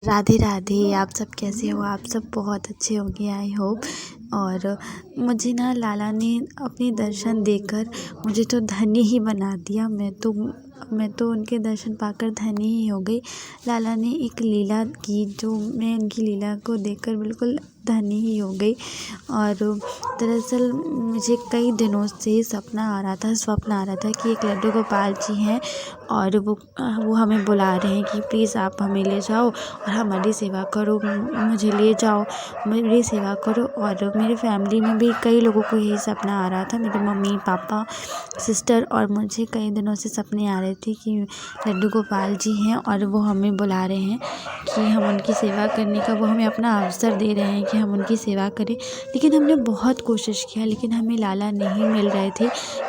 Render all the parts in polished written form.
राधे राधे। आप सब कैसे हो? आप सब बहुत अच्छे होंगे आई होप। और मुझे ना लाला ने अपने दर्शन देकर मुझे तो धन्य ही बना दिया। मैं तो उनके दर्शन पाकर धन्य ही हो गई। लाला ने एक लीला की जो मैं उनकी लीला को देखकर बिल्कुल धन्य ही हो गई। और दरअसल मुझे कई दिनों से स्वप्न आ रहा था कि एक लड्डू गोपाल जी हैं और वो हमें बुला रहे हैं कि प्लीज़ आप हमें ले जाओ और हमारी सेवा करो, मुझे ले जाओ, मेरी सेवा करो। और मेरे फैमिली में भी कई लोगों को यही सपना आ रहा था, मेरे मम्मी पापा सिस्टर, और मुझे कई दिनों से सपने आ रहे थे कि लड्डू गोपाल जी हैं और वो हमें बुला रहे हैं कि हम उनकी सेवा करने का, वो हमें अपना अवसर दे रहे हैं कि हम उनकी सेवा करें। लेकिन हमने बहुत कोशिश किया लेकिन हमें लाला नहीं मिल रहे थे।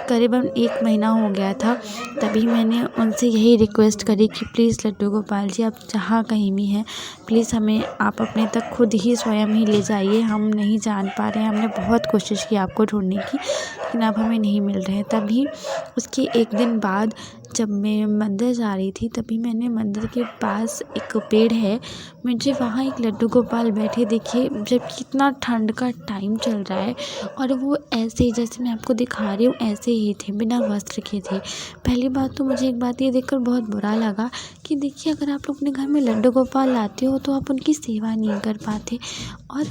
करीबन 1 महीना हो गया था। तभी मैंने उनसे यही रिक्वेस्ट करी कि प्लीज़ लड्डू गोपाल जी, आप जहाँ कहीं भी हैं प्लीज़ हमें आप अपने तक खुद ही स्वयं ही ले जाइए। हम नहीं जान पा रहे हैं, हमने बहुत कोशिश की आपको ढूँढने की लेकिन आप हमें नहीं मिल रहे हैं। तभी उसके 1 दिन बाद जब मैं मंदिर जा रही थी तभी मैंने मंदिर के पास एक पेड़ है, मुझे वहाँ एक लड्डू गोपाल बैठे दिखे। जब कितना ठंड का टाइम चल रहा है और वो ऐसे ही जैसे मैं आपको दिखा रही हूँ ऐसे ही थे, बिना वस्त्र के थे। पहली बात तो मुझे एक बात ये देखकर बहुत बुरा लगा कि देखिए, अगर आप लोग अपने घर में लड्डू गोपाल लाते हो तो आप उनकी सेवा नहीं कर पाते और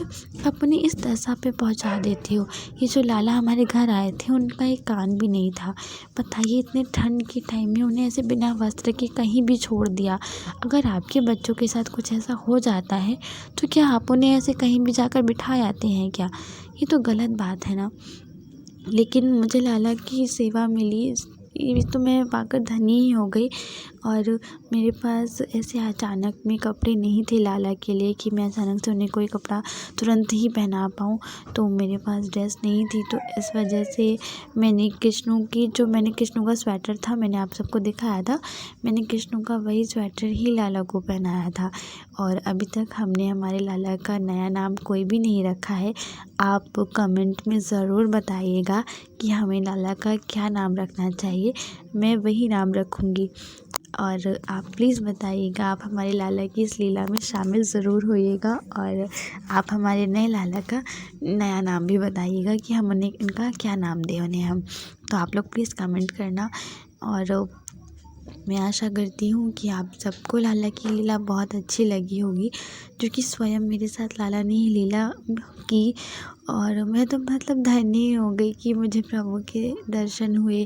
अपनी इस दशा पे पहुंचा देते हो। ये जो लाला हमारे घर आए थे उनका एक कान भी नहीं था। बताइए, इतने ठंड के टाइम में उन्हें ऐसे बिना वस्त्र के कहीं भी छोड़ दिया। अगर आपके बच्चों के साथ कुछ ऐसा हो जाता है तो क्या आप उन्हें ऐसे कहीं भी जाकर बिठा आते हैं क्या? ये तो गलत बात है ना। लेकिन मुझे लाला की सेवा मिली, ये तो मैं पाकर धन्य ही हो गई। और मेरे पास ऐसे अचानक में कपड़े नहीं थे लाला के लिए कि मैं अचानक से उन्हें कोई कपड़ा तुरंत ही पहना पाऊँ, तो मेरे पास ड्रेस नहीं थी। तो इस वजह से मैंने कृष्णू का स्वेटर था, मैंने आप सबको दिखाया था, मैंने कृष्णू का वही स्वेटर ही लाला को पहनाया था। और अभी तक हमने हमारे लाला का नया नाम कोई भी नहीं रखा है। आप कमेंट में ज़रूर बताइएगा कि हमें लाला का क्या नाम रखना चाहिए, मैं वही नाम रखूँगी। और आप प्लीज़ बताइएगा, आप हमारे लाला की इस लीला में शामिल ज़रूर होइएगा और आप हमारे नए लाला का नया नाम भी बताइएगा कि हम उन्हें इनका क्या नाम दें उन्हें हम। तो आप लोग प्लीज़ कमेंट करना। और मैं आशा करती हूँ कि आप सबको लाला की लीला बहुत अच्छी लगी होगी, जो कि स्वयं मेरे साथ लाला ने ही लीला की। और मैं तो मतलब धन्य हो गई कि मुझे प्रभु के दर्शन हुए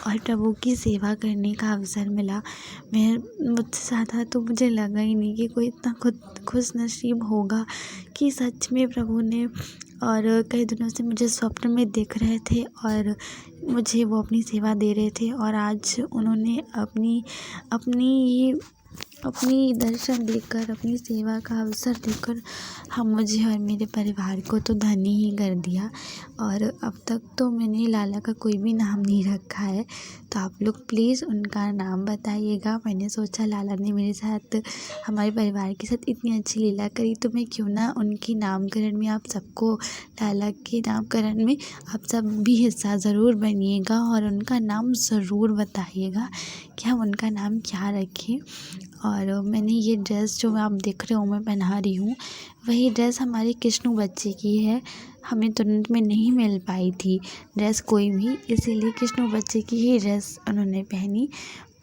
और प्रभु की सेवा करने का अवसर मिला। मुझसे ज़्यादा तो मुझे लगा ही नहीं कि कोई इतना खुश नसीब होगा कि सच में प्रभु ने, और कई दिनों से मुझे स्वप्न में दिख रहे थे और मुझे वो अपनी सेवा दे रहे थे। और आज उन्होंने अपनी दर्शन देकर, अपनी सेवा का अवसर देकर मुझे और मेरे परिवार को तो धन्य ही कर दिया। और अब तक तो मैंने लाला का कोई भी नाम नहीं रखा है, तो आप लोग प्लीज़ उनका नाम बताइएगा। मैंने सोचा लाला ने मेरे साथ, हमारे परिवार के साथ इतनी अच्छी लीला करी तो मैं क्यों ना उनके नामकरण में आप सबको, लाला के नामकरण में आप सब भी हिस्सा ज़रूर बनिएगा और उनका नाम ज़रूर बताइएगा कि हम उनका नाम क्या रखें। और मैंने ये ड्रेस जो आप देख रहे हो मैं पहना रही हूँ, वही ड्रेस हमारे कृष्णू बच्चे की है। हमें तुरंत में नहीं मिल पाई थी ड्रेस कोई भी, इसीलिए कृष्णू बच्चे की ही ड्रेस उन्होंने पहनी।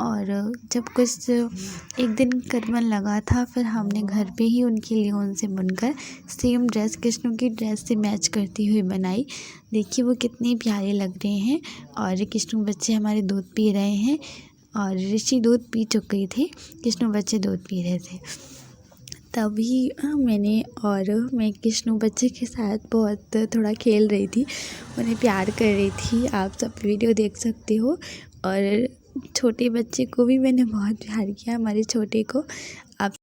और जब कुछ 1 दिन करवन लगा था, फिर हमने घर पे ही उनके लिए उनसे बुनकर सेम ड्रेस कृष्णू की ड्रेस से मैच करती हुई बनाई। देखिए वो कितने प्यारे लग रहे हैं। और कृष्णू बच्चे हमारे दूध पी रहे हैं और ऋषि दूध पी चुके थे, कृष्णू बच्चे दूध पी रहे थे। तभी मैं कृष्णू बच्चे के साथ बहुत थोड़ा खेल रही थी, उन्हें प्यार कर रही थी। आप सब वीडियो देख सकते हो। और छोटे बच्चे को भी मैंने बहुत प्यार किया, हमारे छोटे को। आप